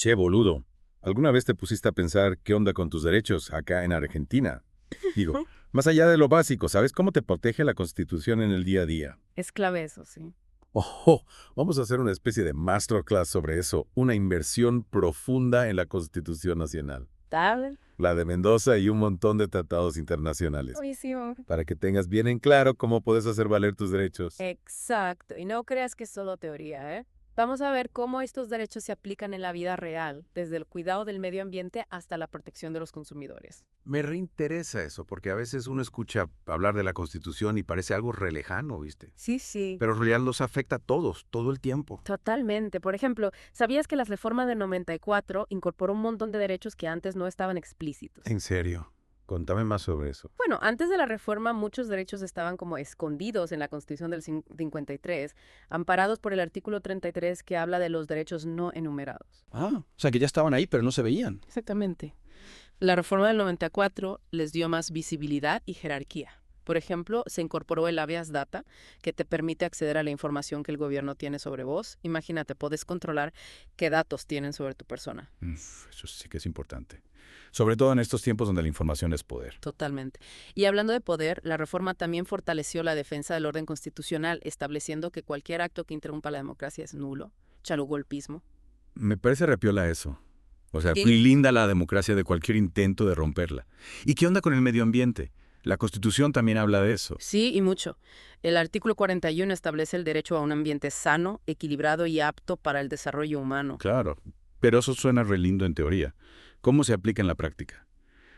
Che, boludo, ¿alguna vez te pusiste a pensar qué onda con tus derechos acá en Argentina? Digo, más allá de lo básico, ¿sabes cómo te protege la Constitución en el día a día? Es clave eso, sí. Ojo, vamos a hacer una especie de masterclass sobre eso, una inversión profunda en la Constitución Nacional, ¿Tal? la de Mendoza y un montón de tratados internacionales, Buenísimo. para que tengas bien en claro cómo puedes hacer valer tus derechos. Exacto. Y no creas que es solo teoría, ¿eh? Vamos a ver cómo estos derechos se aplican en la vida real, desde el cuidado del medio ambiente hasta la protección de los consumidores. Me reinteresa eso, porque a veces uno escucha hablar de la Constitución y parece algo re lejano, ¿viste? Sí, sí. Pero en realidad nos afecta a todos, todo el tiempo. Totalmente. Por ejemplo, ¿sabías que la reforma del 94 incorporó un montón de derechos que antes no estaban explícitos? En serio. Contame más sobre eso. Bueno, antes de la reforma muchos derechos estaban como escondidos en la Constitución del 53, amparados por el artículo 33 que habla de los derechos no enumerados. O sea que ya estaban ahí, pero no se veían. Exactamente. La reforma del 94 les dio más visibilidad y jerarquía. Por ejemplo, se incorporó el habeas data, que te permite acceder a la información que el gobierno tiene sobre vos. Imagínate, puedes controlar qué datos tienen sobre tu persona. Eso sí que es importante. Sobre todo en estos tiempos donde la información es poder. Totalmente. Y hablando de poder, la reforma también fortaleció la defensa del orden constitucional, estableciendo que cualquier acto que interrumpa la democracia es nulo, chalugolpismo. Me parece repiola eso. O sea, Sí. blinda la democracia de cualquier intento de romperla. ¿Y qué onda con el medio ambiente? La Constitución también habla de eso. Sí, y mucho. El artículo 41 establece el derecho a un ambiente sano, equilibrado y apto para el desarrollo humano. Claro, pero eso suena re lindo en teoría. ¿Cómo se aplica en la práctica?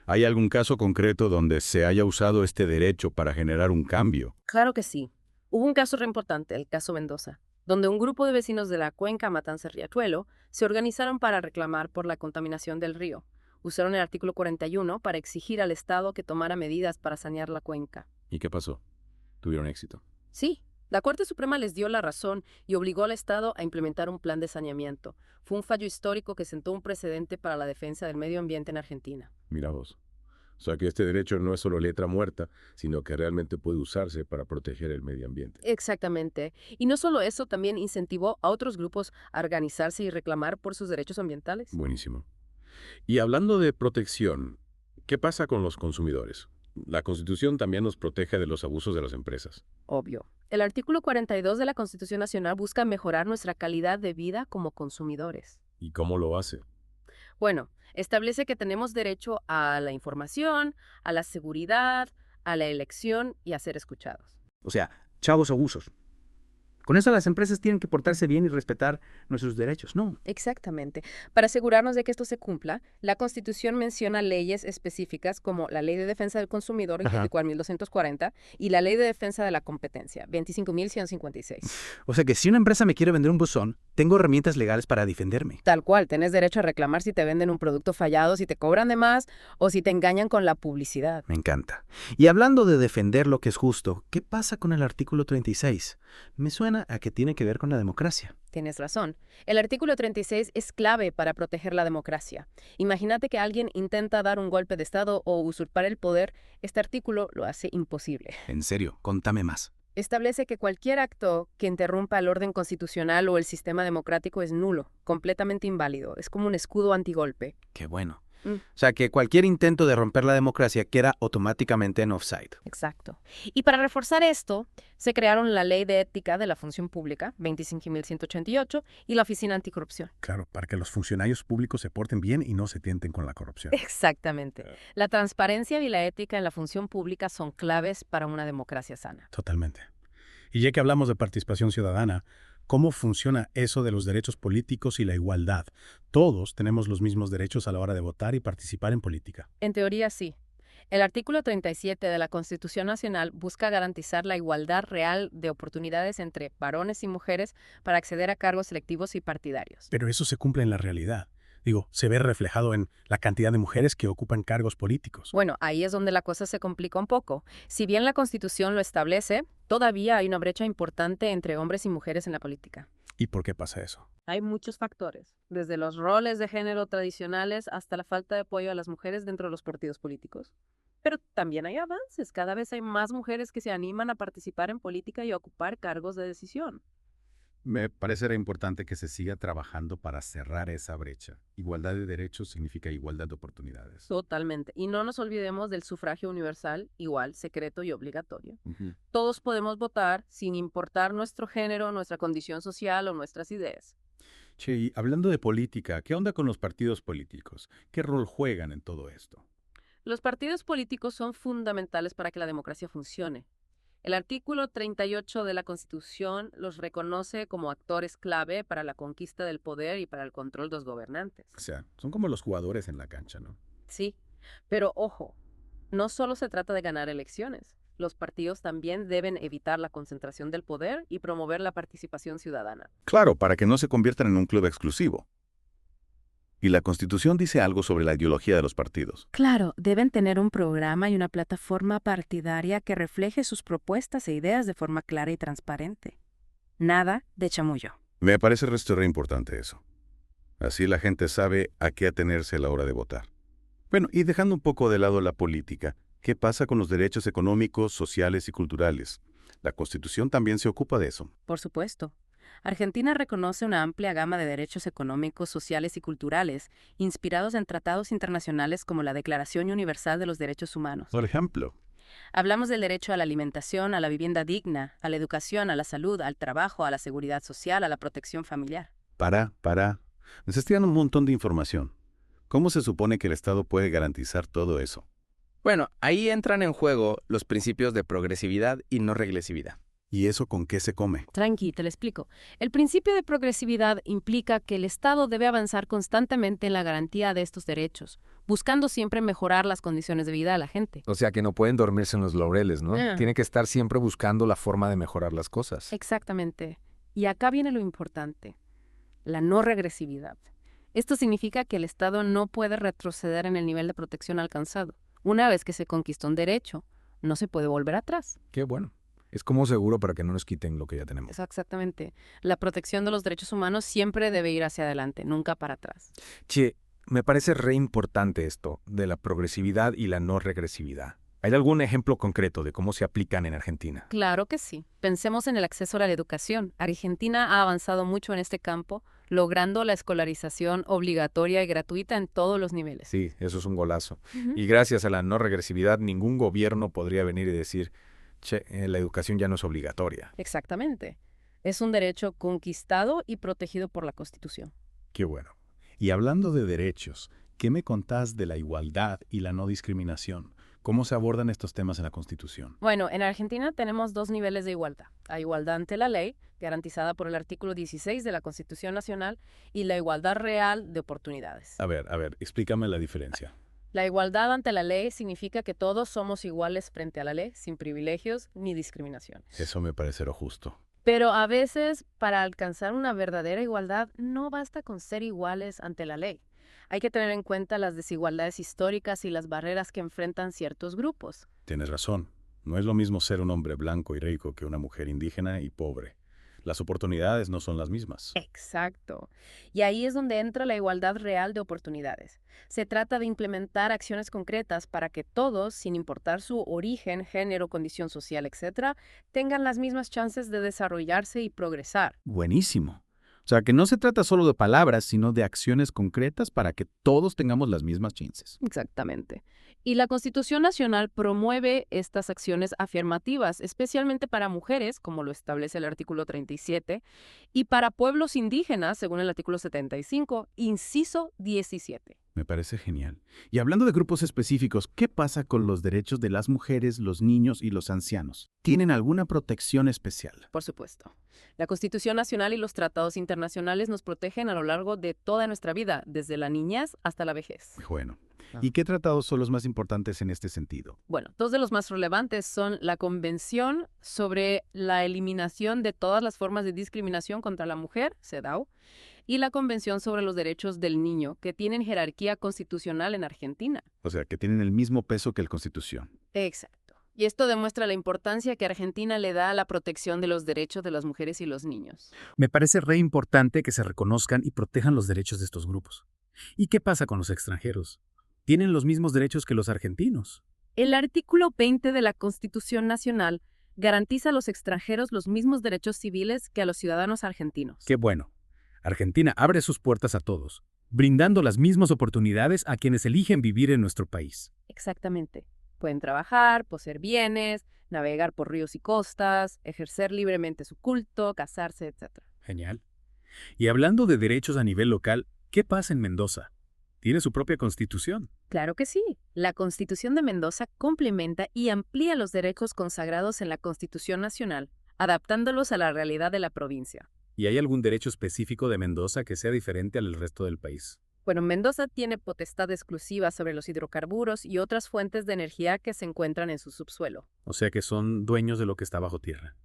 ¿Hay algún caso concreto donde se haya usado este derecho para generar un cambio? Claro que sí. Hubo un caso re importante, el caso Mendoza, donde un grupo de vecinos de la cuenca Matanza-Riachuelo se organizaron para reclamar por la contaminación del río. Usaron el artículo 41 para exigir al Estado que tomara medidas para sanear la cuenca. ¿Y qué pasó? ¿Tuvieron éxito? Sí, la Corte Suprema les dio la razón y obligó al Estado a implementar un plan de saneamiento. Fue un fallo histórico que sentó un precedente para la defensa del medio ambiente en Argentina. Mira vos. O sea que este derecho no es solo letra muerta, sino que realmente puede usarse para proteger el medio ambiente. Exactamente. Y no solo eso, también incentivó a otros grupos a organizarse y reclamar por sus derechos ambientales. Buenísimo. Y hablando de protección, ¿qué pasa con los consumidores? La Constitución también nos protege de los abusos de las empresas. Obvio. El artículo 42 de la Constitución Nacional busca mejorar nuestra calidad de vida como consumidores. ¿Y cómo lo hace? Bueno, establece que tenemos derecho a la información, a la seguridad, a la elección y a ser escuchados. O sea, chavos abusos. Con eso las empresas tienen que portarse bien y respetar nuestros derechos, ¿no? Exactamente. Para asegurarnos de que esto se cumpla, la Constitución menciona leyes específicas como la Ley de Defensa del Consumidor, Ajá. 24.240, y la Ley de Defensa de la Competencia, 25.156. O sea que si una empresa me quiere vender un buzón, tengo herramientas legales para defenderme. Tal cual, tenés derecho a reclamar si te venden un producto fallado, si te cobran de más o si te engañan con la publicidad. Me encanta. Y hablando de defender lo que es justo, ¿qué pasa con el artículo 36? Me suena a que tiene que ver con la democracia. Tienes razón. El artículo 36 es clave para proteger la democracia. Imagínate que alguien intenta dar un golpe de Estado o usurpar el poder. Este artículo lo hace imposible. En serio, contame más. Establece que cualquier acto que interrumpa el orden constitucional o el sistema democrático es nulo, completamente inválido. Es como un escudo antigolpe. Qué bueno. Mm. O sea que cualquier intento de romper la democracia queda automáticamente en offside. Exacto. Y para reforzar esto, se crearon la Ley de Ética de la Función Pública, 25.188, y la Oficina Anticorrupción. Claro, para que los funcionarios públicos se porten bien y no se tienten con la corrupción. Exactamente. La transparencia y la ética en la función pública son claves para una democracia sana. Totalmente. Y ya que hablamos de participación ciudadana, ¿cómo funciona eso de los derechos políticos y la igualdad? Todos tenemos los mismos derechos a la hora de votar y participar en política. En teoría, sí. El artículo 37 de la Constitución Nacional busca garantizar la igualdad real de oportunidades entre varones y mujeres para acceder a cargos selectivos y partidarios. Pero eso se cumple en la realidad. Digo, se ve reflejado en la cantidad de mujeres que ocupan cargos políticos. Bueno, ahí es donde la cosa se complica un poco. Si bien la Constitución lo establece, todavía hay una brecha importante entre hombres y mujeres en la política. ¿Y por qué pasa eso? Hay muchos factores, desde los roles de género tradicionales hasta la falta de apoyo a las mujeres dentro de los partidos políticos. Pero también hay avances, cada vez hay más mujeres que se animan a participar en política y a ocupar cargos de decisión. Me parecerá importante que se siga trabajando para cerrar esa brecha. Igualdad de derechos significa igualdad de oportunidades. Totalmente. Y no nos olvidemos del sufragio universal, igual, secreto y obligatorio. Ujú. Todos podemos votar sin importar nuestro género, nuestra condición social o nuestras ideas. Che, y hablando de política, ¿qué onda con los partidos políticos? ¿Qué rol juegan en todo esto? Los partidos políticos son fundamentales para que la democracia funcione. El artículo 38 de la Constitución los reconoce como actores clave para la conquista del poder y para el control de los gobernantes. O sea, son como los jugadores en la cancha, ¿no? Sí, pero ojo, no solo se trata de ganar elecciones. Los partidos también deben evitar la concentración del poder y promover la participación ciudadana. Claro, para que no se conviertan en un club exclusivo. Y la Constitución dice algo sobre la ideología de los partidos. Claro, deben tener un programa y una plataforma partidaria que refleje sus propuestas e ideas de forma clara y transparente. Nada de chamullo. Me parece re importante eso. Así la gente sabe a qué atenerse a la hora de votar. Bueno, y dejando un poco de lado la política, ¿qué pasa con los derechos económicos, sociales y culturales? La Constitución también se ocupa de eso. Por supuesto. Argentina reconoce una amplia gama de derechos económicos, sociales y culturales, inspirados en tratados internacionales como la Declaración Universal de los Derechos Humanos. Por ejemplo, Hablamos del derecho a la alimentación, a la vivienda digna, a la educación, a la salud, al trabajo, a la seguridad social, a la protección familiar. para. Me estás tirando un montón de información. ¿Cómo se supone que el Estado puede garantizar todo eso? Bueno, ahí entran en juego los principios de progresividad y no regresividad. ¿Y eso con qué se come? Tranqui, te lo explico. El principio de progresividad implica que el Estado debe avanzar constantemente en la garantía de estos derechos, buscando siempre mejorar las condiciones de vida de la gente. O sea que no pueden dormirse en los laureles, ¿no? Ah. Tiene que estar siempre buscando la forma de mejorar las cosas. Exactamente. Y acá viene lo importante, la no regresividad. Esto significa que el Estado no puede retroceder en el nivel de protección alcanzado. Una vez que se conquistó un derecho, no se puede volver atrás. Qué bueno. Es como seguro para que no nos quiten lo que ya tenemos. Exactamente. La protección de los derechos humanos siempre debe ir hacia adelante, nunca para atrás. Che, me parece re importante esto de la progresividad y la no regresividad. ¿Hay algún ejemplo concreto de cómo se aplican en Argentina? Claro que sí. Pensemos en el acceso a la educación. Argentina ha avanzado mucho en este campo, logrando la escolarización obligatoria y gratuita en todos los niveles. Sí, eso es un golazo. Ujú. Y gracias a la no regresividad, ningún gobierno podría venir y decir, che, la educación ya no es obligatoria. Exactamente. Es un derecho conquistado y protegido por la Constitución. Qué bueno. Y hablando de derechos, ¿qué me contás de la igualdad y la no discriminación? ¿Cómo se abordan estos temas en la Constitución? Bueno, en Argentina tenemos dos niveles de igualdad. La igualdad ante la ley, garantizada por el artículo 16 de la Constitución Nacional, y la igualdad real de oportunidades. A ver, explícame la diferencia. La igualdad ante la ley significa que todos somos iguales frente a la ley, sin privilegios ni discriminación. Eso me parece lo justo. Pero a veces, para alcanzar una verdadera igualdad, no basta con ser iguales ante la ley. Hay que tener en cuenta las desigualdades históricas y las barreras que enfrentan ciertos grupos. Tienes razón. No es lo mismo ser un hombre blanco y rico que una mujer indígena y pobre. Las oportunidades no son las mismas. Exacto. Y ahí es donde entra la igualdad real de oportunidades. Se trata de implementar acciones concretas para que todos, sin importar su origen, género, condición social, etc., tengan las mismas chances de desarrollarse y progresar. Buenísimo. O sea, que no se trata solo de palabras, sino de acciones concretas para que todos tengamos las mismas chances. Exactamente. Y la Constitución Nacional promueve estas acciones afirmativas, especialmente para mujeres, como lo establece el artículo 37, y para pueblos indígenas, según el artículo 75, inciso 17. Me parece genial. Y hablando de grupos específicos, ¿qué pasa con los derechos de las mujeres, los niños y los ancianos? ¿Tienen alguna protección especial? Por supuesto. La Constitución Nacional y los tratados internacionales nos protegen a lo largo de toda nuestra vida, desde la niñez hasta la vejez. Bueno. ¿Y qué tratados son los más importantes en este sentido? Bueno, dos de los más relevantes son la Convención sobre la eliminación de todas las formas de discriminación contra la mujer, CEDAW, y la Convención sobre los Derechos del Niño, que tienen jerarquía constitucional en Argentina. O sea, que tienen el mismo peso que la Constitución. Exacto. Y esto demuestra la importancia que Argentina le da a la protección de los derechos de las mujeres y los niños. Me parece re importante que se reconozcan y protejan los derechos de estos grupos. ¿Y qué pasa con los extranjeros? ¿Tienen los mismos derechos que los argentinos? El artículo 20 de la Constitución Nacional Garantiza a los extranjeros los mismos derechos civiles que a los ciudadanos argentinos. Qué bueno. Argentina abre sus puertas a todos, brindando las mismas oportunidades a quienes eligen vivir en nuestro país. Exactamente. Pueden trabajar, poseer bienes, navegar por ríos y costas, ejercer libremente su culto, casarse, etc. Genial. Y hablando de derechos a nivel local, ¿qué pasa en Mendoza? Tiene su propia constitución. Claro que sí. La Constitución de Mendoza complementa y amplía los derechos consagrados en la Constitución Nacional, adaptándolos a la realidad de la provincia. ¿Y hay algún derecho específico de Mendoza que sea diferente al resto del país? Bueno, Mendoza tiene potestad exclusiva sobre los hidrocarburos y otras fuentes de energía que se encuentran en su subsuelo. O sea que son dueños de lo que está bajo tierra.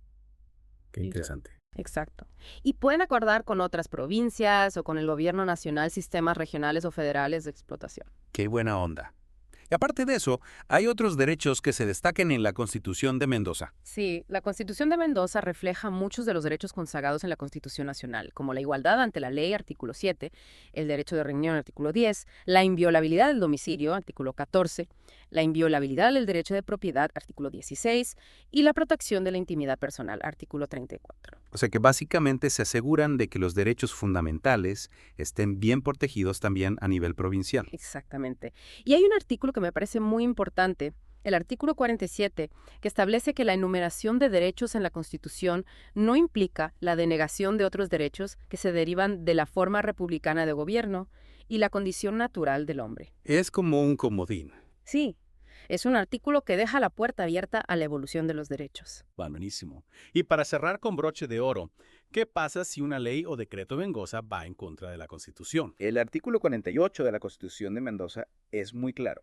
Qué Sí. interesante. Exacto. Y pueden acordar con otras provincias o con el gobierno nacional sistemas regionales o federales de explotación. Qué buena onda. Y aparte de eso, hay otros derechos que se destaquen en la Constitución de Mendoza. Sí, la Constitución de Mendoza refleja muchos de los derechos consagrados en la Constitución Nacional, como la igualdad ante la ley, artículo 7, el derecho de reunión, artículo 10, la inviolabilidad del domicilio, artículo 14, la inviolabilidad del derecho de propiedad, artículo 16, y la protección de la intimidad personal, artículo 34. O sea que básicamente se aseguran de que los derechos fundamentales estén bien protegidos también a nivel provincial. Exactamente. Y hay un artículo que me parece muy importante, el artículo 47, que establece que la enumeración de derechos en la Constitución no implica la denegación de otros derechos que se derivan de la forma republicana de gobierno y la condición natural del hombre. Es como un comodín. Sí, es un artículo que deja la puerta abierta a la evolución de los derechos. Buenísimo. Y para cerrar con broche de oro, ¿qué pasa si una ley o decreto de Mendoza va en contra de la Constitución? El artículo 48 de la Constitución de Mendoza es muy claro.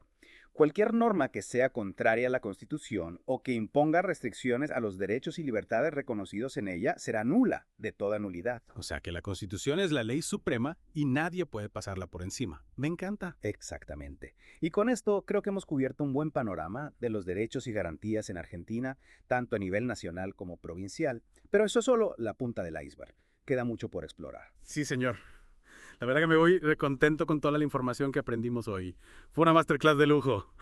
Cualquier norma que sea contraria a la Constitución o que imponga restricciones a los derechos y libertades reconocidos en ella será nula, de toda nulidad. O sea que la Constitución es la ley suprema y nadie puede pasarla por encima. Me encanta. Exactamente. Y con esto creo que hemos cubierto un buen panorama de los derechos y garantías en Argentina, tanto a nivel nacional como provincial. Pero eso es solo la punta del iceberg. Queda mucho por explorar. Sí, señor. La verdad que me voy contento con toda la información que aprendimos hoy. Fue una masterclass de lujo.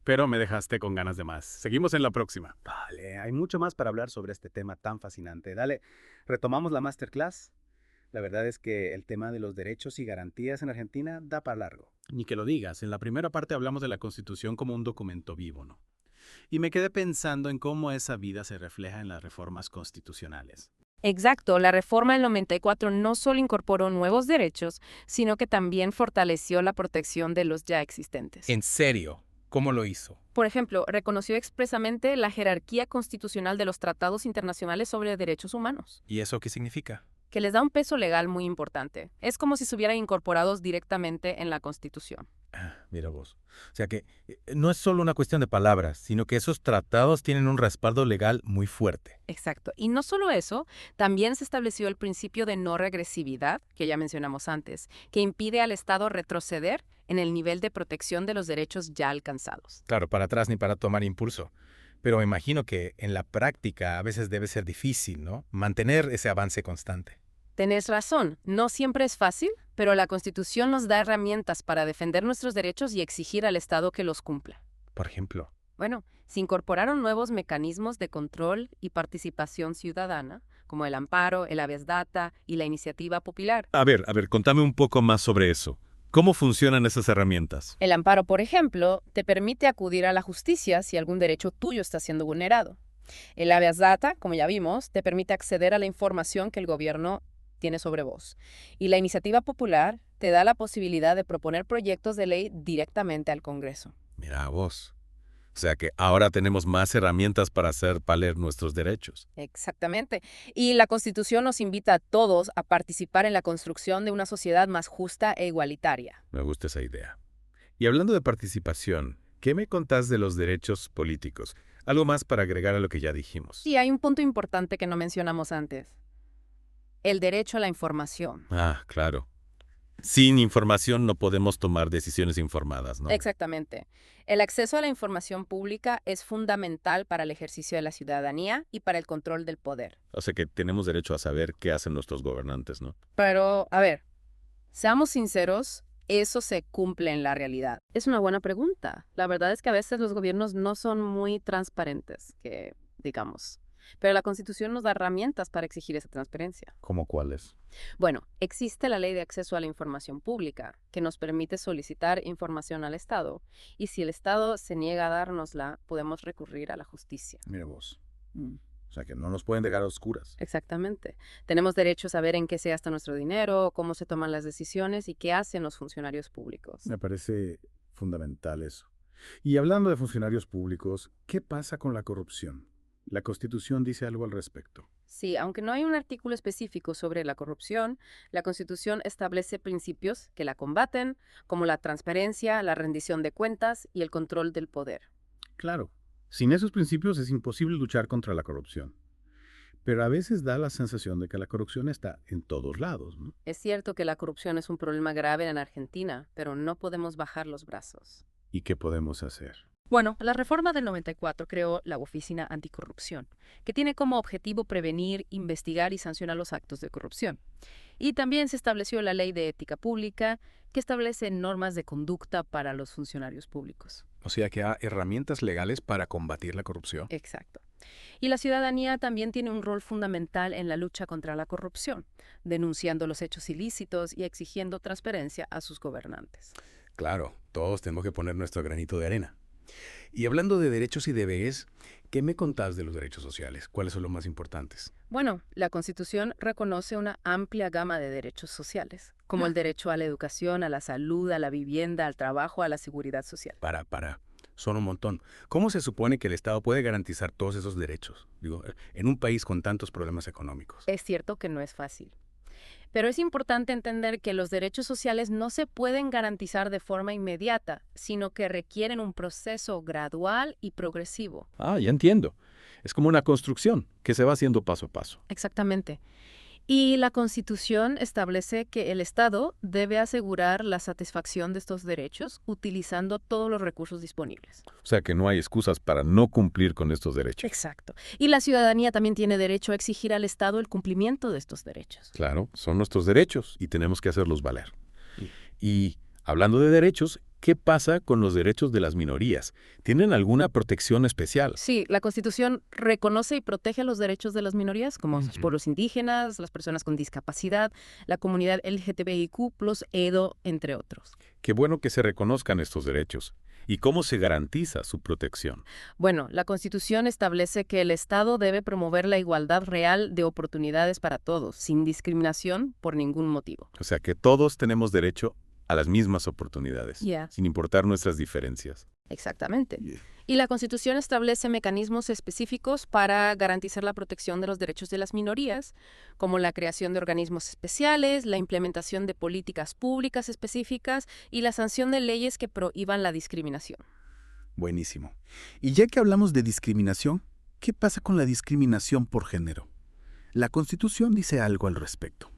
Pero me dejaste con ganas de más. Seguimos en la próxima. Vale, hay mucho más para hablar sobre este tema tan fascinante. Dale, retomamos la masterclass. La verdad es que el tema de los derechos y garantías en Argentina da para largo. Ni que lo digas. En la primera parte hablamos de la Constitución como un documento vivo, ¿no? Y me quedé pensando en cómo esa vida se refleja en las reformas constitucionales. Exacto, la reforma del 94 no solo incorporó nuevos derechos, sino que también fortaleció la protección de los ya existentes. ¿En serio? ¿Cómo lo hizo? Por ejemplo, reconoció expresamente la jerarquía constitucional de los tratados internacionales sobre derechos humanos, ¿Y eso qué significa? que les da un peso legal muy importante. Es como si estuvieran incorporados directamente en la Constitución. Mira vos. O sea que no es solo una cuestión de palabras, sino que esos tratados tienen un respaldo legal muy fuerte. Exacto. Y no solo eso, también se estableció el principio de no regresividad, que ya mencionamos antes, que impide al Estado retroceder en el nivel de protección de los derechos ya alcanzados. Claro, para atrás ni para tomar impulso. Pero me imagino que en la práctica a veces debe ser difícil, ¿no? Mantener ese avance constante. Tenés razón, no siempre es fácil, pero la Constitución nos da herramientas para defender nuestros derechos y exigir al Estado que los cumpla. Por ejemplo. Bueno, se incorporaron nuevos mecanismos de control y participación ciudadana, como el amparo, el habeas data y la iniciativa popular. A ver, contame un poco más sobre eso. ¿Cómo funcionan esas herramientas? El amparo, por ejemplo, te permite acudir a la justicia si algún derecho tuyo está siendo vulnerado. El habeas data, como ya vimos, te permite acceder a la información que el gobierno tiene sobre vos. Y la iniciativa popular te da la posibilidad de proponer proyectos de ley directamente al Congreso. Mira vos. O sea que ahora tenemos más herramientas para hacer valer nuestros derechos. Exactamente. Y la Constitución nos invita a todos a participar en la construcción de una sociedad más justa e igualitaria. Me gusta esa idea. Y hablando de participación, ¿qué me contás de los derechos políticos? Algo más para agregar a lo que ya dijimos. Sí, hay un punto importante que no mencionamos antes. El derecho a la información. Ah, claro. Sin información no podemos tomar decisiones informadas, ¿no? Exactamente. El acceso a la información pública es fundamental para el ejercicio de la ciudadanía y para el control del poder. O sea que tenemos derecho a saber qué hacen nuestros gobernantes, ¿no? Pero, a ver, seamos sinceros, eso se cumple en la realidad? Es una buena pregunta. La verdad es que a veces los gobiernos no son muy transparentes, que digamos. Pero la Constitución nos da herramientas para exigir esa transparencia. ¿Cómo cuáles? Bueno, existe la Ley de Acceso a la Información Pública, que nos permite solicitar información al Estado. Y si el Estado se niega a dárnosla, podemos recurrir a la justicia. Mira vos. Mm. O sea, que no nos pueden dejar a oscuras. Exactamente. Tenemos derecho a saber en qué se gasta nuestro dinero, cómo se toman las decisiones y qué hacen los funcionarios públicos. Me parece fundamental eso. Y hablando de funcionarios públicos, ¿qué pasa con la corrupción? La Constitución dice algo al respecto. Sí, aunque no hay un artículo específico sobre la corrupción, la Constitución establece principios que la combaten, como la transparencia, la rendición de cuentas y el control del poder. Claro, sin esos principios es imposible luchar contra la corrupción. Pero a veces da la sensación de que la corrupción está en todos lados, ¿no? Es cierto que la corrupción es un problema grave en Argentina, pero no podemos bajar los brazos. ¿Y qué podemos hacer? Bueno, la reforma del 94 creó la Oficina Anticorrupción, que tiene como objetivo prevenir, investigar y sancionar los actos de corrupción. Y también se estableció la Ley de Ética Pública, que establece normas de conducta para los funcionarios públicos. O sea que hay herramientas legales para combatir la corrupción. Exacto. Y la ciudadanía también tiene un rol fundamental en la lucha contra la corrupción, denunciando los hechos ilícitos y exigiendo transparencia a sus gobernantes. Claro, todos tenemos que poner nuestro granito de arena. Y hablando de derechos y deberes, ¿qué me contás de los derechos sociales? ¿Cuáles son los más importantes? Bueno, la Constitución reconoce una amplia gama de derechos sociales, como el derecho a la educación, a la salud, a la vivienda, al trabajo, a la seguridad social. Son un montón. ¿Cómo se supone que el Estado puede garantizar todos esos derechos? Digo, en un país con tantos problemas económicos. Es cierto que no es fácil. Pero es importante entender que los derechos sociales no se pueden garantizar de forma inmediata, sino que requieren un proceso gradual y progresivo. Ah, ya entiendo. Es como una construcción que se va haciendo paso a paso. Exactamente. Y la Constitución establece que el Estado debe asegurar la satisfacción de estos derechos utilizando todos los recursos disponibles. O sea, que no hay excusas para no cumplir con estos derechos. Exacto. Y la ciudadanía también tiene derecho a exigir al Estado el cumplimiento de estos derechos. Claro, son nuestros derechos y tenemos que hacerlos valer. Y hablando de derechos, ¿qué pasa con los derechos de las minorías? ¿Tienen alguna protección especial? Sí, la Constitución reconoce y protege los derechos de las minorías, como los pueblos indígenas, las personas con discapacidad, la comunidad LGTBIQ+, EDO, entre otros. Qué bueno que se reconozcan estos derechos. ¿Y cómo se garantiza su protección? Bueno, la Constitución establece que el Estado debe promover la igualdad real de oportunidades para todos, sin discriminación por ningún motivo. O sea, que todos tenemos derecho a las mismas oportunidades, Yeah. sin importar nuestras diferencias. Exactamente. Y la Constitución establece mecanismos específicos para garantizar la protección de los derechos de las minorías, como la creación de organismos especiales, la implementación de políticas públicas específicas y la sanción de leyes que prohíban la discriminación. Buenísimo. Y ya que hablamos de discriminación, ¿qué pasa con la discriminación por género? La Constitución dice algo al respecto.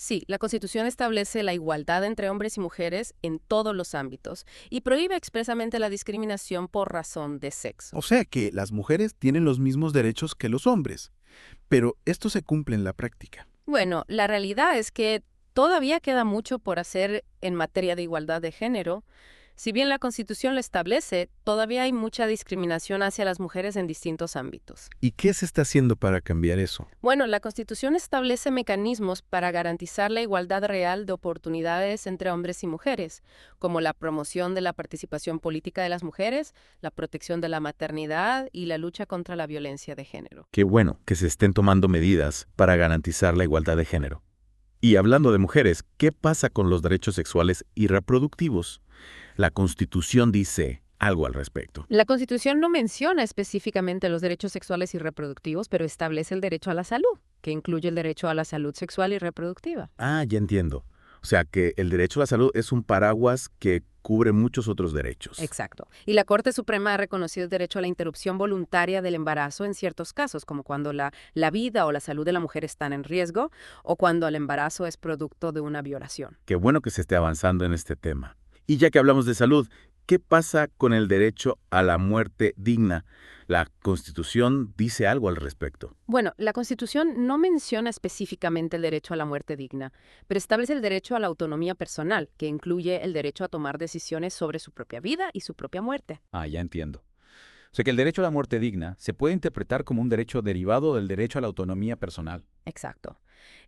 Sí, la Constitución establece la igualdad entre hombres y mujeres en todos los ámbitos y prohíbe expresamente la discriminación por razón de sexo. O sea que las mujeres tienen los mismos derechos que los hombres, pero esto se cumple en la práctica. Bueno, la realidad es que todavía queda mucho por hacer en materia de igualdad de género. Si bien la Constitución lo establece, todavía hay mucha discriminación hacia las mujeres en distintos ámbitos. ¿Y qué se está haciendo para cambiar eso? Bueno, la Constitución establece mecanismos para garantizar la igualdad real de oportunidades entre hombres y mujeres, como la promoción de la participación política de las mujeres, la protección de la maternidad y la lucha contra la violencia de género. Qué bueno que se estén tomando medidas para garantizar la igualdad de género. Y hablando de mujeres, ¿qué pasa con los derechos sexuales y reproductivos? La Constitución dice algo al respecto. La Constitución no menciona específicamente los derechos sexuales y reproductivos, pero establece el derecho a la salud, que incluye el derecho a la salud sexual y reproductiva. Ah, ya entiendo. O sea que el derecho a la salud es un paraguas que cubre muchos otros derechos. Exacto. Y la Corte Suprema ha reconocido el derecho a la interrupción voluntaria del embarazo en ciertos casos, como cuando la vida o la salud de la mujer están en riesgo o cuando el embarazo es producto de una violación. Qué bueno que se esté avanzando en este tema. Y ya que hablamos de salud, ¿Qué pasa con el derecho a la muerte digna? La Constitución dice algo al respecto. Bueno, la Constitución no menciona específicamente el derecho a la muerte digna, pero establece el derecho a la autonomía personal, que incluye el derecho a tomar decisiones sobre su propia vida y su propia muerte. Ah, ya entiendo. O sea que el derecho a la muerte digna se puede interpretar como un derecho derivado del derecho a la autonomía personal. Exacto.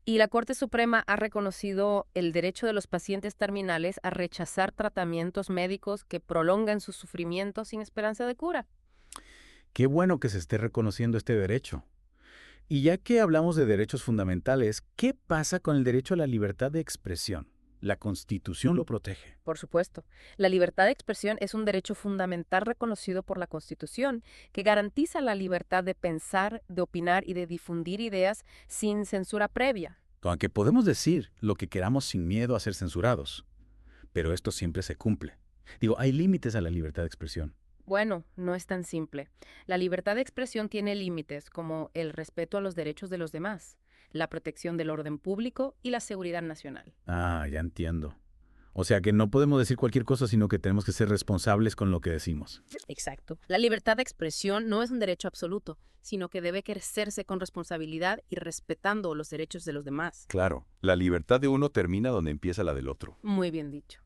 Y la Corte Suprema ha reconocido el derecho de los pacientes terminales a rechazar tratamientos médicos que prolongan su sufrimiento sin esperanza de cura. Qué bueno que se esté reconociendo este derecho. Y ya que hablamos de derechos fundamentales, ¿qué pasa con el derecho a la libertad de expresión? La Constitución lo protege. Por supuesto, la libertad de expresión es un derecho fundamental reconocido por la Constitución, que garantiza la libertad de pensar, de opinar y de difundir ideas sin censura previa. Aunque podemos decir lo que queramos sin miedo a ser censurados, pero esto siempre se cumple. Digo, hay límites a la libertad de expresión. Bueno, no es tan simple. La libertad de expresión tiene límites como el respeto a los derechos de los demás, la protección del orden público y la seguridad nacional. Ah, ya entiendo. O sea que no podemos decir cualquier cosa, sino que tenemos que ser responsables con lo que decimos. Exacto. La libertad de expresión no es un derecho absoluto, sino que debe ejercerse con responsabilidad y respetando los derechos de los demás. Claro, la libertad de uno termina donde empieza la del otro. Muy bien dicho.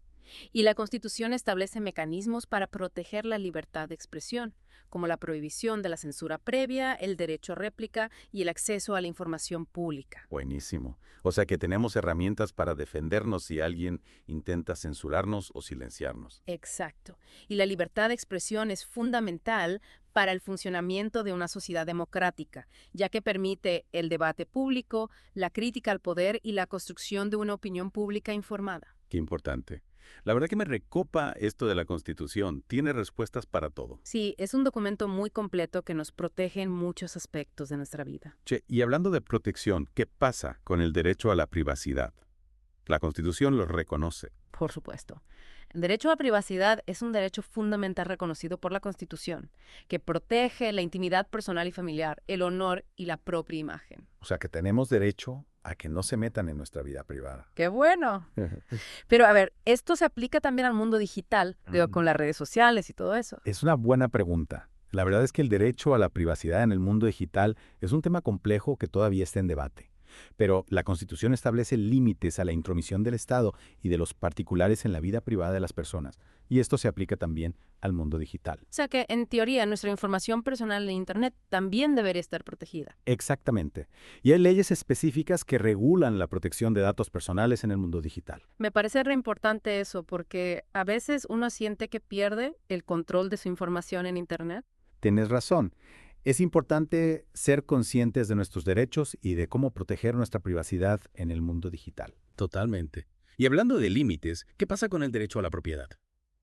Y la Constitución establece mecanismos para proteger la libertad de expresión, como la prohibición de la censura previa, el derecho a réplica y el acceso a la información pública. Buenísimo. O sea que tenemos herramientas para defendernos si alguien intenta censurarnos o silenciarnos. Exacto. Y la libertad de expresión es fundamental para el funcionamiento de una sociedad democrática, ya que permite el debate público, la crítica al poder y la construcción de una opinión pública informada. Qué importante. La verdad que me recopa esto de la Constitución. Tiene respuestas para todo. Sí, es un documento muy completo que nos protege en muchos aspectos de nuestra vida. Che, y hablando de protección, ¿qué pasa con el derecho a la privacidad? La Constitución lo reconoce. Por supuesto. El derecho a la privacidad es un derecho fundamental reconocido por la Constitución, que protege la intimidad personal y familiar, el honor y la propia imagen. O sea que tenemos derecho a que no se metan en nuestra vida privada. ¡Qué bueno! Pero a ver, esto se aplica también al mundo digital, con las redes sociales y todo eso. Es una buena pregunta. La verdad es que el derecho a la privacidad en el mundo digital es un tema complejo que todavía está en debate. Pero la Constitución establece límites a la intromisión del Estado y de los particulares en la vida privada de las personas. Y esto se aplica también al mundo digital. O sea que, en teoría, nuestra información personal en Internet también debería estar protegida. Exactamente. Y hay leyes específicas que regulan la protección de datos personales en el mundo digital. Me parece re importante eso, porque a veces uno siente que pierde el control de su información en Internet. Tienes razón. Es importante ser conscientes de nuestros derechos y de cómo proteger nuestra privacidad en el mundo digital. Totalmente. Y hablando de límites, ¿qué pasa con el derecho a la propiedad?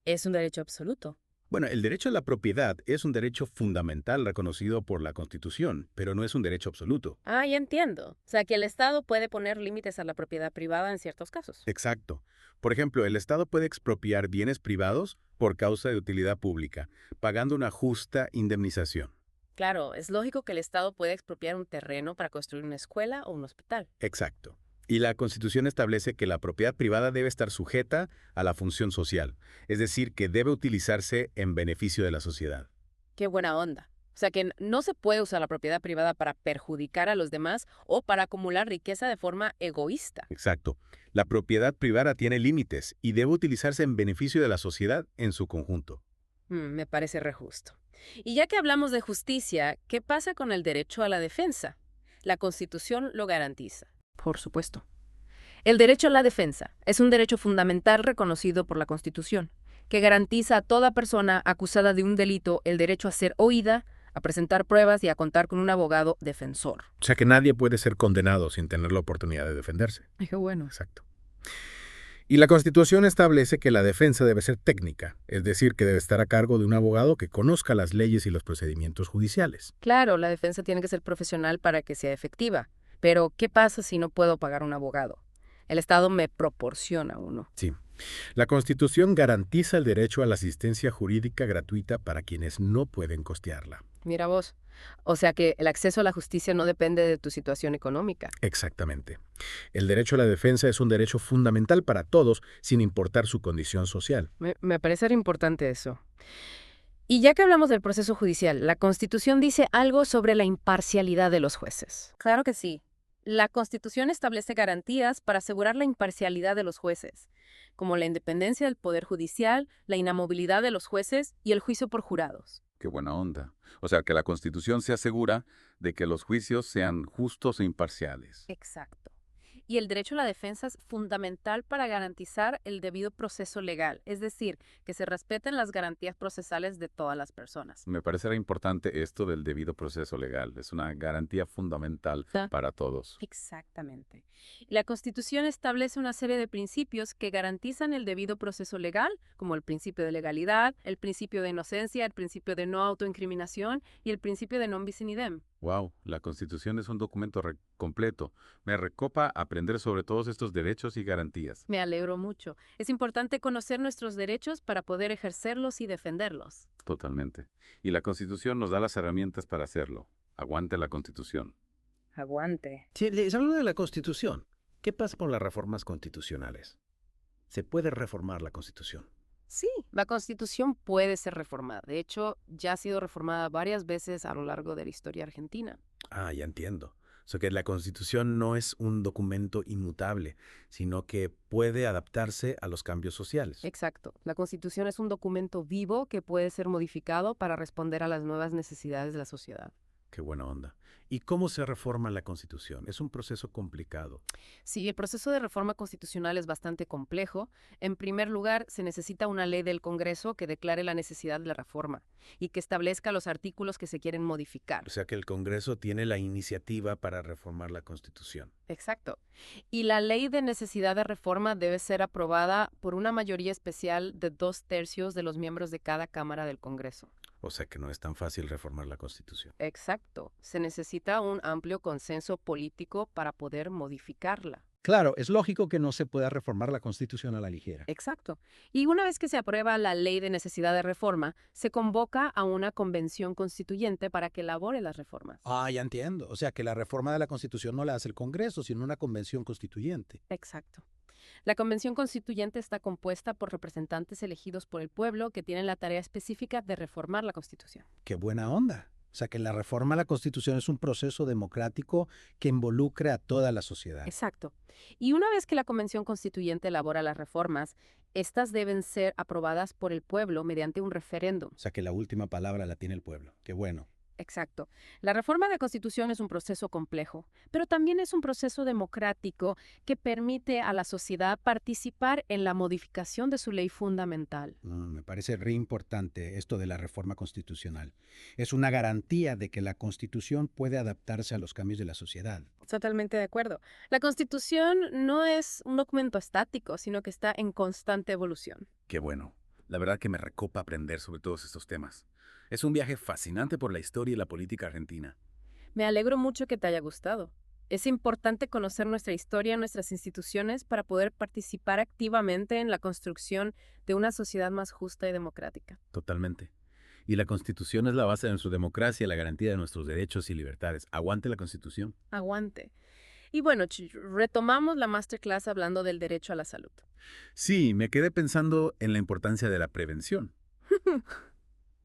Es un derecho absoluto. Bueno, el derecho a la propiedad es un derecho fundamental reconocido por la Constitución, pero no es un derecho absoluto. Ah, ya entiendo. O sea que el Estado puede poner límites a la propiedad privada en ciertos casos. Exacto. Por ejemplo, el Estado puede expropiar bienes privados por causa de utilidad pública, pagando una justa indemnización. Claro, es lógico que el Estado pueda expropiar un terreno para construir una escuela o un hospital. Exacto. Y la Constitución establece que la propiedad privada debe estar sujeta a la función social, es decir, que debe utilizarse en beneficio de la sociedad. Qué buena onda. O sea que no se puede usar la propiedad privada para perjudicar a los demás o para acumular riqueza de forma egoísta. Exacto. La propiedad privada tiene límites y debe utilizarse en beneficio de la sociedad en su conjunto. Me parece re justo. Y ya que hablamos de justicia, ¿qué pasa con el derecho a la defensa? La Constitución lo garantiza. Por supuesto. El derecho a la defensa es un derecho fundamental reconocido por la Constitución, que garantiza a toda persona acusada de un delito el derecho a ser oída, a presentar pruebas y a contar con un abogado defensor. O sea que nadie puede ser condenado sin tener la oportunidad de defenderse. Ay, qué bueno. Exacto. Y la Constitución establece que la defensa debe ser técnica, es decir, que debe estar a cargo de un abogado que conozca las leyes y los procedimientos judiciales. Claro, la defensa tiene que ser profesional para que sea efectiva. Pero, ¿qué pasa si no puedo pagar un abogado? El Estado me proporciona uno. Sí. La Constitución garantiza el derecho a la asistencia jurídica gratuita para quienes no pueden costearla. Mira vos, O sea que el acceso a la justicia no depende de tu situación económica. Exactamente. El derecho a la defensa es un derecho fundamental para todos, sin importar su condición social. Me parece importante eso. Y ya que hablamos del proceso judicial, la Constitución dice algo sobre la imparcialidad de los jueces. Claro que sí. La Constitución establece garantías para asegurar la imparcialidad de los jueces, como la independencia del Poder Judicial, la inamovilidad de los jueces y el juicio por jurados. Qué buena onda. O sea, que la Constitución se asegura de que los juicios sean justos e imparciales. Exacto. Y el derecho a la defensa es fundamental para garantizar el debido proceso legal, es decir, que se respeten las garantías procesales de todas las personas. Me parece importante esto del debido proceso legal. Es una garantía fundamental para todos. Exactamente. Y la Constitución establece una serie de principios que garantizan el debido proceso legal, como el principio de legalidad, el principio de inocencia, el principio de no autoincriminación y el principio de non bis in idem. Wow, la Constitución es un documento completo. Me recopa aprender sobre todos estos derechos y garantías. Me alegro mucho. Es importante conocer nuestros derechos para poder ejercerlos y defenderlos. Totalmente. Y la Constitución nos da las herramientas para hacerlo. Aguante la Constitución. Aguante. Sí, les hablo de la Constitución. ¿Qué pasa con las reformas constitucionales? ¿Se puede reformar la Constitución? Sí, la Constitución puede ser reformada. De hecho, ya ha sido reformada varias veces a lo largo de la historia argentina. Ah, ya entiendo. O sea que la Constitución no es un documento inmutable, sino que puede adaptarse a los cambios sociales. Exacto. La Constitución es un documento vivo que puede ser modificado para responder a las nuevas necesidades de la sociedad. Qué buena onda. ¿Y cómo se reforma la Constitución? Es un proceso complicado. Sí, el proceso de reforma constitucional es bastante complejo. En primer lugar, se necesita una ley del Congreso que declare la necesidad de la reforma y que establezca los artículos que se quieren modificar. O sea que el Congreso tiene la iniciativa para reformar la Constitución. Exacto. Y la ley de necesidad de reforma debe ser aprobada por una mayoría especial de 2/3 de los miembros de cada Cámara del Congreso. O sea que no es tan fácil reformar la Constitución. Exacto. Se necesita un amplio consenso político para poder modificarla. Claro, es lógico que no se pueda reformar la Constitución a la ligera. Exacto. Y una vez que se aprueba la ley de necesidad de reforma, se convoca a una convención constituyente para que elabore las reformas. Ah, ya entiendo. O sea que la reforma de la Constitución no la hace el Congreso, sino una convención constituyente. Exacto. La convención constituyente está compuesta por representantes elegidos por el pueblo que tienen la tarea específica de reformar la Constitución. ¡Qué buena onda! O sea que la reforma a la Constitución es un proceso democrático que involucre a toda la sociedad. Exacto. Y una vez que la convención constituyente elabora las reformas, estas deben ser aprobadas por el pueblo mediante un referéndum. O sea que la última palabra la tiene el pueblo. ¡Qué bueno! Exacto. La reforma de la Constitución es un proceso complejo, pero también es un proceso democrático que permite a la sociedad participar en la modificación de su ley fundamental. Me parece re importante esto de la reforma constitucional. Es una garantía de que la Constitución puede adaptarse a los cambios de la sociedad. Totalmente de acuerdo. La Constitución no es un documento estático, sino que está en constante evolución. Qué bueno. La verdad que me recopa aprender sobre todos estos temas. Es un viaje fascinante por la historia y la política argentina. Me alegro mucho que te haya gustado. Es importante conocer nuestra historia, nuestras instituciones, para poder participar activamente en la construcción de una sociedad más justa y democrática. Totalmente. Y la Constitución es la base de nuestra democracia y la garantía de nuestros derechos y libertades. Aguante la Constitución. Aguante. Y bueno, retomamos la masterclass hablando del derecho a la salud. Sí, me quedé pensando en la importancia de la prevención.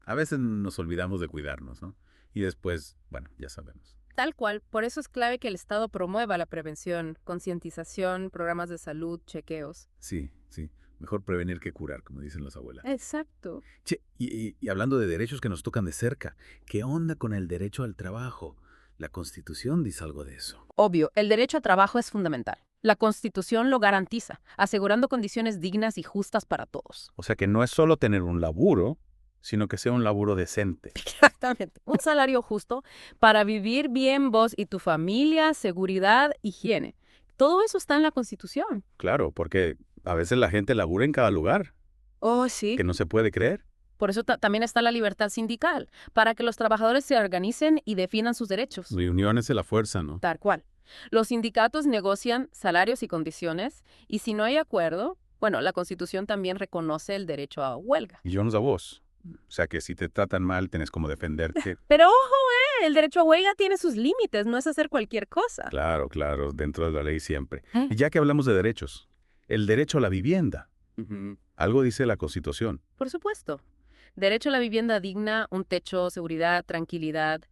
A veces nos olvidamos de cuidarnos, ¿no? Y después, bueno, ya sabemos. Tal cual, por eso es clave que el Estado promueva la prevención, concientización, programas de salud, chequeos. Sí, sí. Mejor prevenir que curar, como dicen las abuelas. Exacto. Che, y hablando de derechos que nos tocan de cerca, ¿qué onda con el derecho al trabajo? La Constitución dice algo de eso. Obvio, el derecho a trabajo es fundamental. La Constitución lo garantiza, asegurando condiciones dignas y justas para todos. O sea que no es solo tener un laburo, sino que sea un laburo decente. Exactamente. Un salario justo para vivir bien vos y tu familia, seguridad, higiene. Todo eso está en la Constitución. Claro, porque a veces la gente labura en cada lugar. Oh, sí. Que no se puede creer. Por eso también está la libertad sindical, para que los trabajadores se organicen y definan sus derechos. Reuniones de la fuerza, ¿no? Tal cual. Los sindicatos negocian salarios y condiciones, y si no hay acuerdo, bueno, la Constitución también reconoce el derecho a huelga. Y yo no a vos. O sea que si te tratan mal, tenés como defenderte. Pero ojo, el derecho a huelga tiene sus límites, no es hacer cualquier cosa. Claro, claro, dentro de la ley siempre. Y ya que hablamos de derechos, el derecho a la vivienda. Algo dice la Constitución. Por supuesto. Derecho a la vivienda digna, un techo, seguridad, tranquilidad.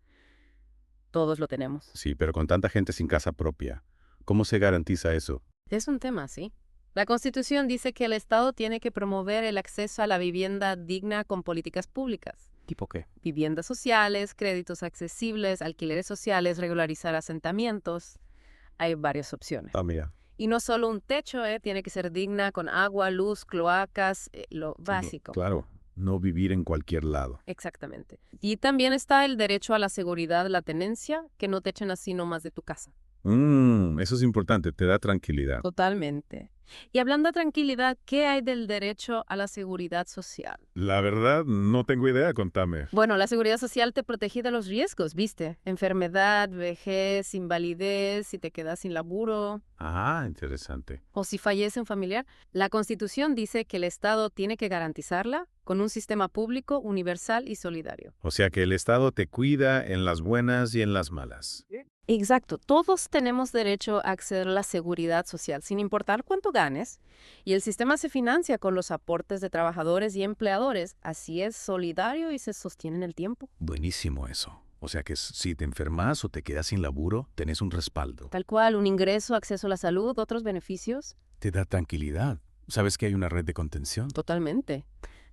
Todos lo tenemos. Sí, pero con tanta gente sin casa propia, ¿cómo se garantiza eso? Es un tema, sí. La Constitución dice que el Estado tiene que promover el acceso a la vivienda digna con políticas públicas. ¿Tipo qué? Viviendas sociales, créditos accesibles, alquileres sociales, regularizar asentamientos. Hay varias opciones. Ah, mira. Y no solo un techo, tiene que ser digna con agua, luz, cloacas, lo básico. Claro, no vivir en cualquier lado. Exactamente. Y también está el derecho a la seguridad, la tenencia, que no te echen así nomás de tu casa. Eso es importante, te da tranquilidad. Totalmente. Y hablando de tranquilidad, ¿qué hay del derecho a la seguridad social? La verdad, no tengo idea, contame. Bueno, la seguridad social te protege de los riesgos, ¿viste? Enfermedad, vejez, invalidez, si te quedas sin laburo Ah, interesante. o si fallece un familiar. La Constitución dice que el Estado tiene que garantizarla con un sistema público, universal y solidario. O sea que el Estado te cuida en las buenas y en las malas. Exacto. Todos tenemos derecho a acceder a la seguridad social, sin importar cuánto ganes. Y el sistema se financia con los aportes de trabajadores y empleadores. Así es solidario y se sostiene en el tiempo. Buenísimo eso. O sea que si te enfermas o te quedas sin laburo, tenés un respaldo. Tal cual, un ingreso, acceso a la salud, otros beneficios. Te da tranquilidad. ¿Sabes que hay una red de contención? Totalmente.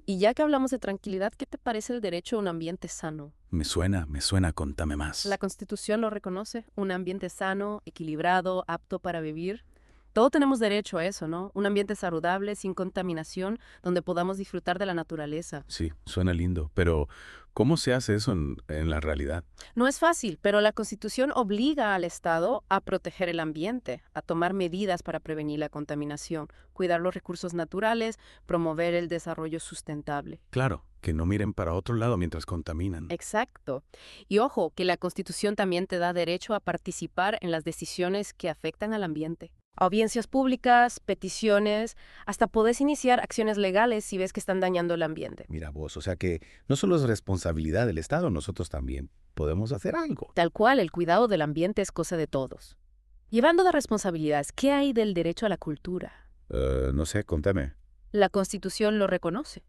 Y ya que hablamos de tranquilidad, ¿qué te parece el derecho a un ambiente sano? Me suena, contame más. La Constitución lo reconoce, un ambiente sano, equilibrado, apto para vivir. Todos tenemos derecho a eso, ¿no? Un ambiente saludable, sin contaminación, donde podamos disfrutar de la naturaleza. Sí, suena lindo, pero ¿cómo se hace eso en la realidad? No es fácil, pero la Constitución obliga al Estado a proteger el ambiente, a tomar medidas para prevenir la contaminación, cuidar los recursos naturales, promover el desarrollo sustentable. Claro, que no miren para otro lado mientras contaminan. Exacto. Y ojo, que la Constitución también te da derecho a participar en las decisiones que afectan al ambiente. Audiencias públicas, peticiones, hasta podés iniciar acciones legales si ves que están dañando el ambiente. Mira vos, o sea que no solo es responsabilidad del Estado, nosotros también podemos hacer algo. Tal cual, el cuidado del ambiente es cosa de todos. Llevando de responsabilidades, ¿qué hay del derecho a la cultura? No sé, contame. La Constitución lo reconoce.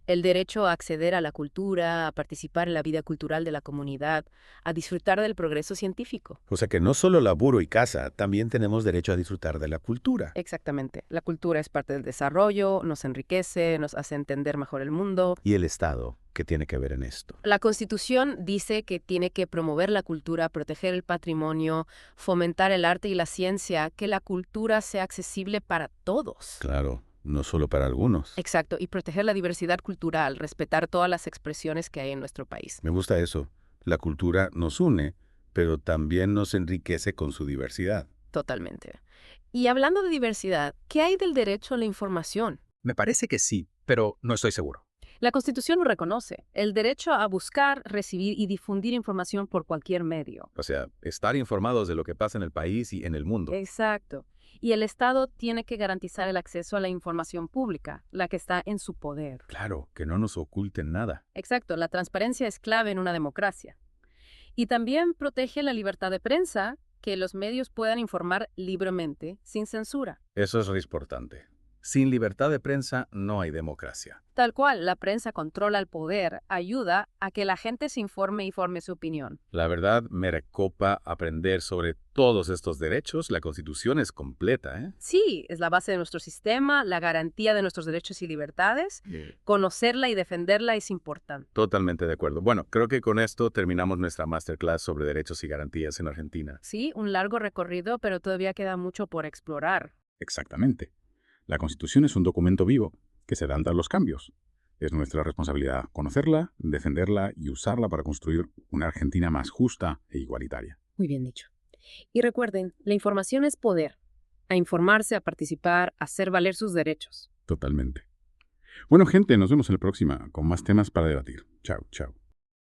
El derecho a acceder a la cultura, a participar en la vida cultural de la comunidad, a disfrutar del progreso científico. O sea que no solo laburo y casa, también tenemos derecho a disfrutar de la cultura. Exactamente. La cultura es parte del desarrollo, nos enriquece, nos hace entender mejor el mundo. ¿Y el Estado qué tiene que ver en esto? La Constitución dice que tiene que promover la cultura, proteger el patrimonio, fomentar el arte y la ciencia, que la cultura sea accesible para todos. Claro, no solo para algunos. Exacto, y proteger la diversidad cultural, respetar todas las expresiones que hay en nuestro país. Me gusta eso. La cultura nos une, pero también nos enriquece con su diversidad. Totalmente. Y hablando de diversidad, ¿qué hay del derecho a la información? Me parece que sí, pero no estoy seguro. La Constitución lo reconoce, el derecho a buscar, recibir y difundir información por cualquier medio. O sea, estar informados de lo que pasa en el país y en el mundo. Exacto. Y el Estado tiene que garantizar el acceso a la información pública, la que está en su poder. Claro, que no nos oculten nada. Exacto, la transparencia es clave en una democracia. Y también protege la libertad de prensa, que los medios puedan informar libremente, sin censura. Eso es re importante. Sin libertad de prensa no hay democracia. Tal cual, la prensa controla el poder, ayuda a que la gente se informe y forme su opinión. La verdad, me recopa aprender sobre todos estos derechos. La Constitución es completa, ¿eh? Sí, es la base de nuestro sistema, la garantía de nuestros derechos y libertades. Conocerla y defenderla es importante. Totalmente de acuerdo. Bueno, creo que con esto terminamos nuestra masterclass sobre derechos y garantías en Argentina. Sí, un largo recorrido, pero todavía queda mucho por explorar. Exactamente. La Constitución es un documento vivo que se dan tras los cambios. Es nuestra responsabilidad conocerla, defenderla y usarla para construir una Argentina más justa e igualitaria. Muy bien dicho. Y recuerden, la información es poder. A informarse, a participar, a hacer valer sus derechos. Totalmente. Bueno, gente, nos vemos en la próxima con más temas para debatir. Chao, chao.